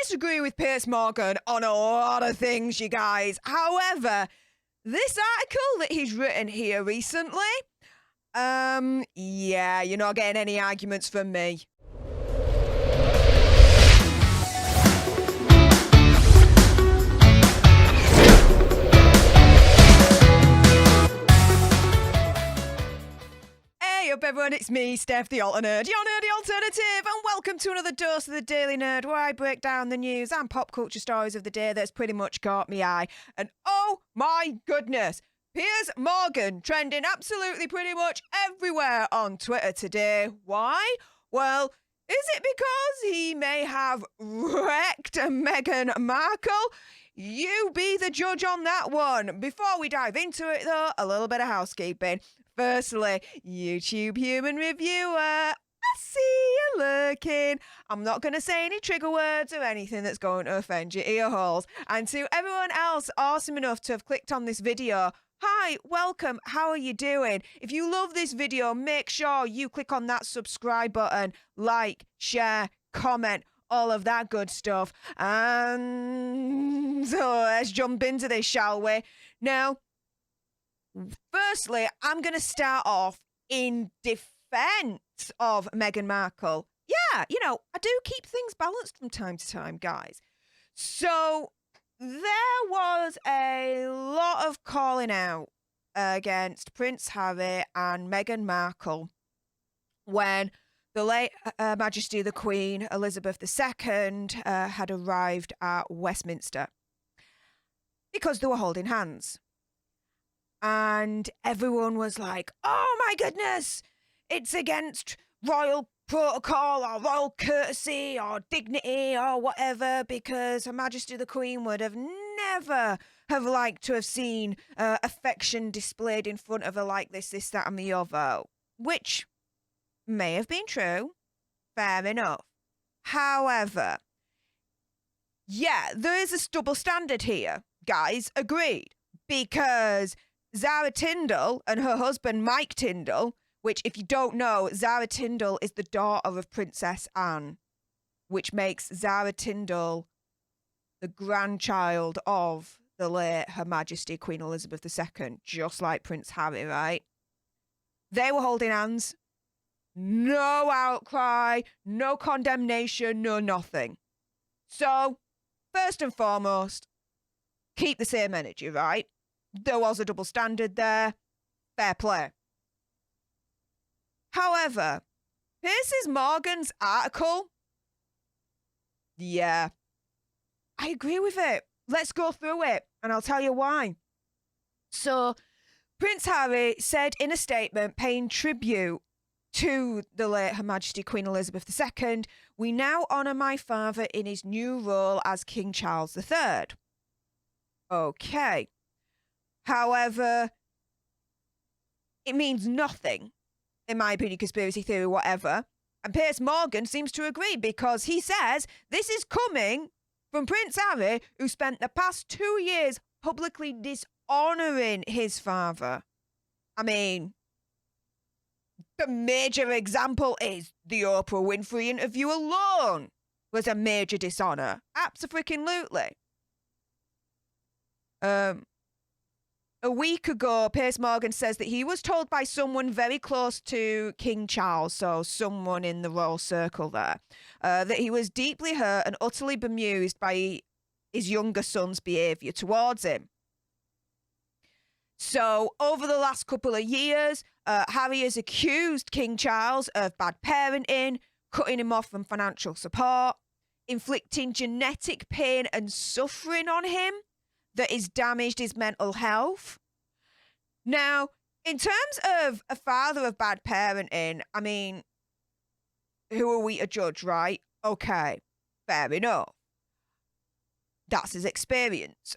disagree with Piers Morgan on a lot of things, you guys. However, this article that he's written here recently, yeah, you're not getting any arguments from me. Hey up everyone, it's me, Stef the Alter Nerd, your nerdy alternative, and welcome to another dose of the Daily Nerd, where I break down the news and pop culture stories of the day that's pretty much caught me eye. And oh my goodness, Piers Morgan trending absolutely pretty much everywhere on Twitter today. Why? Well, is it because he may have wrecked Meghan Markle? You be the judge on that one. Before we dive into it though, a little bit of housekeeping. Firstly, YouTube human reviewer, I see you lurking. I'm not going to say any trigger words or anything that's going to offend your ear holes. And to everyone else awesome enough to have clicked on this video, hi, welcome, how are you doing? If you love this video, make sure you click on that subscribe button, like, share, comment, all of that good stuff. And so let's jump into this, shall we? Now, firstly, I'm going to start off in defense of Meghan Markle. Yeah, you know, I do keep things balanced from time to time, guys. So there was a lot of calling out against Prince Harry and Meghan Markle when the late Majesty the Queen Elizabeth II had arrived at Westminster because they were holding hands. And everyone was like, oh my goodness, it's against royal protocol or royal courtesy or dignity or whatever, because Her Majesty the Queen would have never have liked to have seen affection displayed in front of her like this, that and the other, which may have been true. Fair enough. However, yeah, there is a double standard here, guys, agreed, because Zara Tindall and her husband Mike Tindall, which if you don't know, Zara Tindall is the daughter of Princess Anne, which makes Zara Tindall the grandchild of the late Her Majesty Queen Elizabeth II, just like Prince Harry, right? They were holding hands. No outcry, no condemnation, no nothing. So, first and foremost, keep the same energy, right? There was a double standard there. Fair play. However, Piers Morgan's article, yeah, I agree with it. Let's go through it, and I'll tell you why. So, Prince Harry said in a statement paying tribute to the late Her Majesty Queen Elizabeth II, "We now honour my father in his new role as King Charles III. Okay. However, it means nothing, in my opinion, conspiracy theory, whatever. And Piers Morgan seems to agree, because he says this is coming from Prince Harry, who spent the past 2 years publicly dishonouring his father. I mean, the major example is the Oprah Winfrey interview alone was a major dishonour. Abso-freaking-lutely. A week ago, Piers Morgan says that he was told by someone very close to King Charles, so someone in the royal circle there, that he was deeply hurt and utterly bemused by his younger son's behaviour towards him. So, over the last couple of years, Harry has accused King Charles of bad parenting, cutting him off from financial support, inflicting genetic pain and suffering on him that has damaged his mental health. Now, in terms of a father of bad parenting, I mean, who are we to judge, right? Okay, fair enough. That's his experience.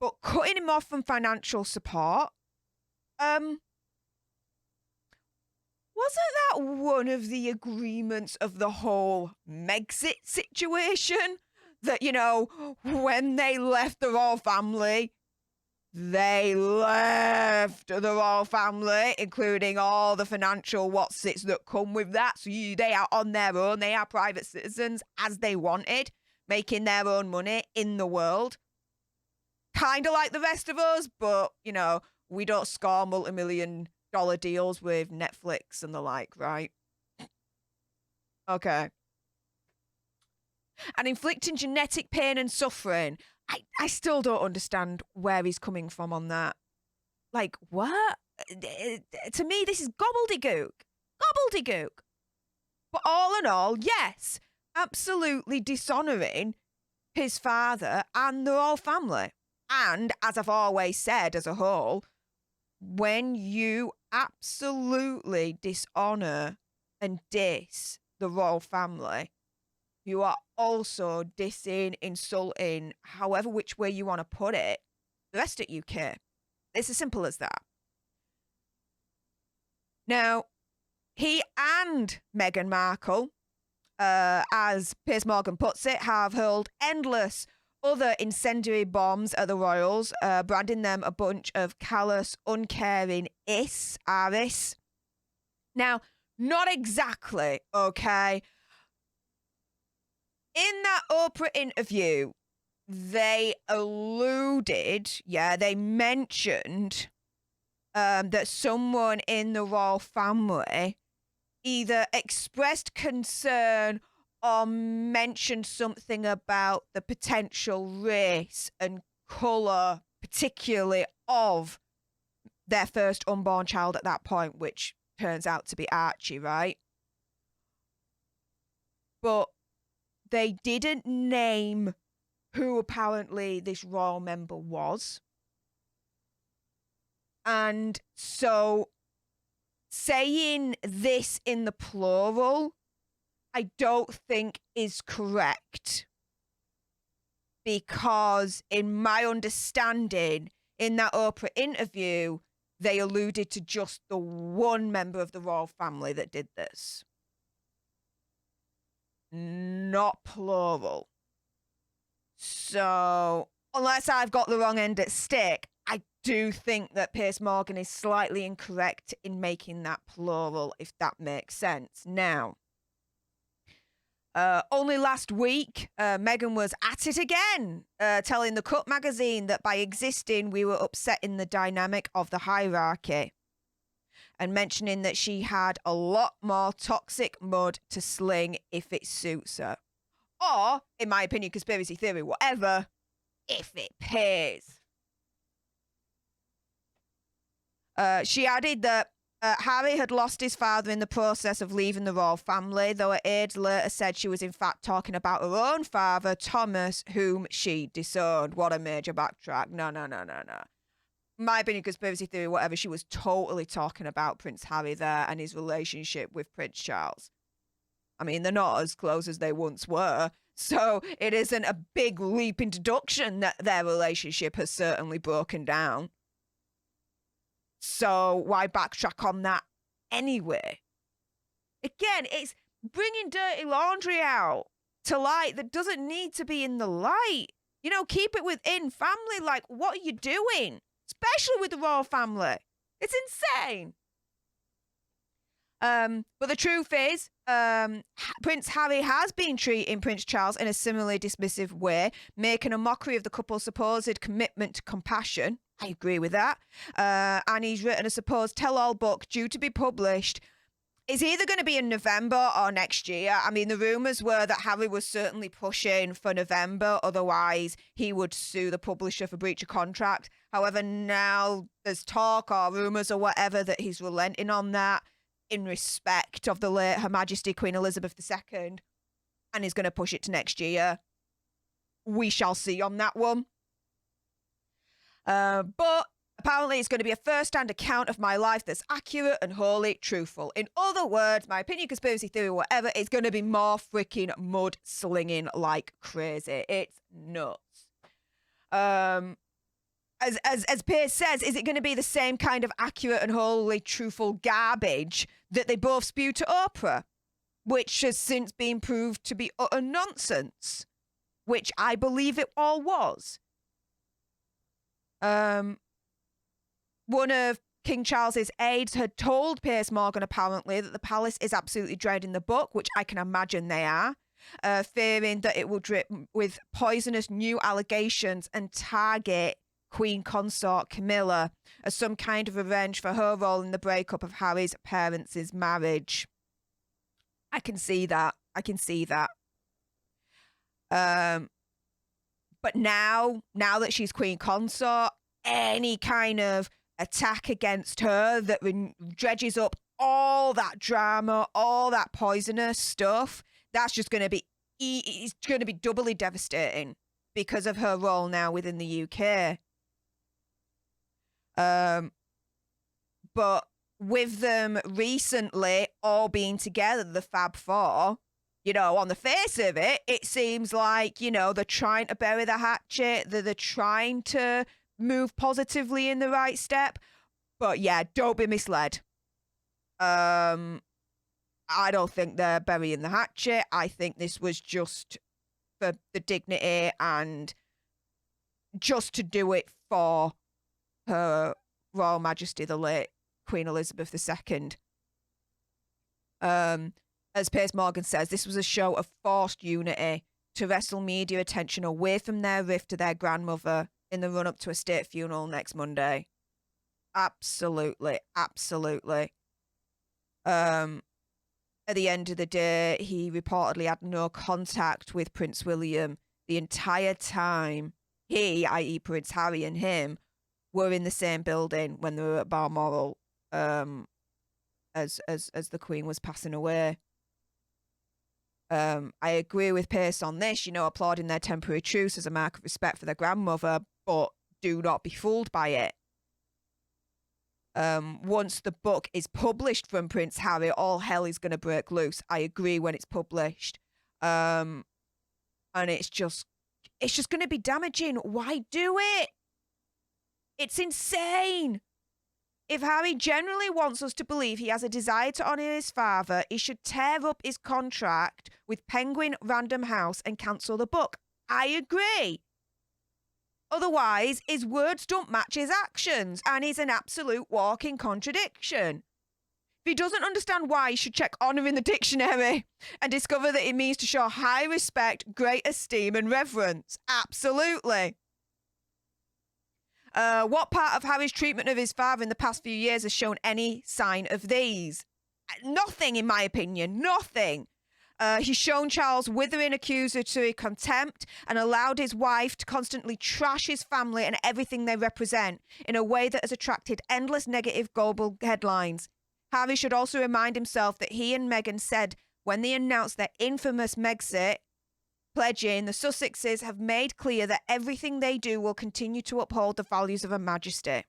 But cutting him off from financial support, wasn't that one of the agreements of the whole Megxit situation? That, you know, when they left the royal family, they left the royal family, including all the financial what's-its that come with that. So they are on their own. They are private citizens as they wanted. making their own money in the world. Kind of like the rest of us, but, you know, we don't score multi-million-dollar deals with Netflix and the like, right? Okay. And inflicting genetic pain and suffering. I still don't understand where he's coming from on that. Like, what? To me, this is gobbledygook. Gobbledygook. But all in all, yes, absolutely dishonouring his father and the royal family. And as I've always said as a whole, when you absolutely dishonour and diss the royal family, you are also dissing, insulting, however which way you want to put it, the rest of UK. It's as simple as that. Now, he and Meghan Markle, as Piers Morgan puts it, have hurled endless other incendiary bombs at the royals, branding them a bunch of callous, uncaring aris. Now, not exactly, okay? In that Oprah interview, they alluded, they mentioned that someone in the royal family either expressed concern or mentioned something about the potential race and colour, particularly of their first unborn child at that point, which turns out to be Archie, right? But they didn't name who apparently this royal member was. And so saying this in the plural, I don't think is correct. Because in my understanding, in that Oprah interview, they alluded to just the one member of the royal family that did this. Not plural. So, unless I've got the wrong end at stick, I do think that Piers Morgan is slightly incorrect in making that plural, if that makes sense. Now, only last week, Meghan was at it again, telling the Cut magazine that by existing, we were upsetting the dynamic of the hierarchy. And mentioning that she had a lot more toxic mud to sling if it suits her. Or, in my opinion, conspiracy theory, whatever, if it pays. She added that Harry had lost his father in the process of leaving the royal family, though her aides later said she was in fact talking about her own father, Thomas, whom she disowned. What a major backtrack. No. My opinion, conspiracy theory, whatever, she was totally talking about Prince Harry there and his relationship with Prince Charles. I mean, they're not as close as they once were, so it isn't a big leap in deduction that their relationship has certainly broken down. So why backtrack on that anyway? Again, it's bringing dirty laundry out to light that doesn't need to be in the light. You know, keep it within family. Like, what are you doing? Especially with the royal family. It's insane. But the truth is, Prince Harry has been treating Prince Charles in a similarly dismissive way, making a mockery of the couple's supposed commitment to compassion. I agree with that. And he's written a supposed tell-all book due to be published. It's either going to be in November or next year. I mean, the rumours were that Harry was certainly pushing for November, otherwise he would sue the publisher for breach of contract. However, now there's talk or rumours or whatever that he's relenting on that in respect of the late Her Majesty Queen Elizabeth II, and he's going to push it to next year. We shall see on that one. But apparently it's going to be a first-hand account of my life that's accurate and wholly truthful. In other words, my opinion, conspiracy theory, whatever, is going to be more freaking mud slinging like crazy. It's nuts. As Piers says, is it going to be the same kind of accurate and wholly truthful garbage that they both spew to Oprah, which has since been proved to be utter nonsense, which I believe it all was. One of King Charles's aides had told Piers Morgan apparently that the palace is absolutely dreading the book, which I can imagine they are. fearing that it will drip with poisonous new allegations and target Queen consort Camilla as some kind of revenge for her role in the breakup of Harry's parents' marriage. I can see that. I can see that. But now that she's Queen consort, any kind of attack against her that dredges up all that drama, all that poisonous stuff, that's just going to be, it's going to be doubly devastating because of her role now within the UK. But with them recently all being together, the Fab Four, you know, on the face of it, it seems like, you know, they're trying to bury the hatchet, they're trying to move positively in the right step. But yeah, don't be misled. I don't think they're burying the hatchet. I think this was just for the dignity and just to do it for Her Royal Majesty, the late Queen Elizabeth II. As Piers Morgan says, this was a show of forced unity to wrestle media attention away from their rift to their grandmother in the run-up to a state funeral next Monday. Absolutely, absolutely. At the end of the day, he reportedly had no contact with Prince William the entire time he, i.e. Prince Harry, and him were in the same building when they were at Balmoral as the Queen was passing away. I agree with Pierce on this, you know, applauding their temporary truce as a mark of respect for their grandmother, but do not be fooled by it. Once the book is published from Prince Harry, all hell is going to break loose. I agree when it's published. And it's just going to be damaging. Why do it? It's insane. If Harry generally wants us to believe he has a desire to honour his father, he should tear up his contract with Penguin Random House and cancel the book. I agree. Otherwise, his words don't match his actions, and he's an absolute walking contradiction. If he doesn't understand why, he should check honour in the dictionary and discover that it means to show high respect, great esteem and reverence. Absolutely. What part of Harry's treatment of his father in the past few years has shown any sign of these? Nothing, in my opinion. Nothing. He's shown Charles withering accusatory contempt and allowed his wife to constantly trash his family and everything they represent in a way that has attracted endless negative global headlines. Harry should also remind himself that he and Meghan said when they announced their infamous Megxit, pledging the Sussexes have made clear that everything they do will continue to uphold the values of Her Majesty.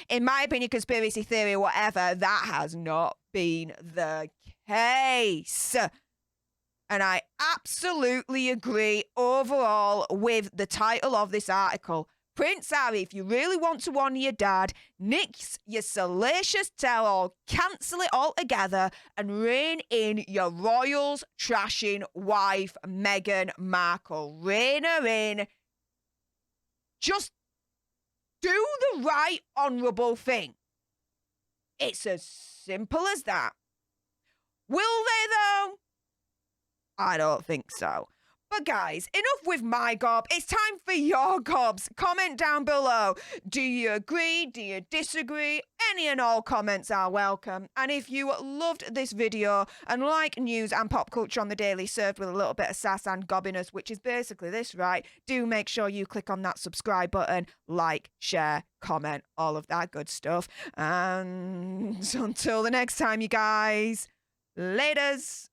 In my opinion, conspiracy theory or whatever, that has not been the case. And I absolutely agree overall with the title of this article. Prince Harry, if you really want to honour your dad, nix your salacious tell-all, cancel it all together and rein in your royals trashing wife, Meghan Markle. Rein her in. Just do the right honourable thing. It's as simple as that. Will they, though? I don't think so. But guys, enough with my gob. It's time for your gobs. Comment down below. Do you agree? Do you disagree? Any and all comments are welcome. And if you loved this video and like news and pop culture on the daily served with a little bit of sass and gobbiness, which is basically this, right? Do make sure you click on that subscribe button, like, share, comment, all of that good stuff. And until the next time, you guys, laters.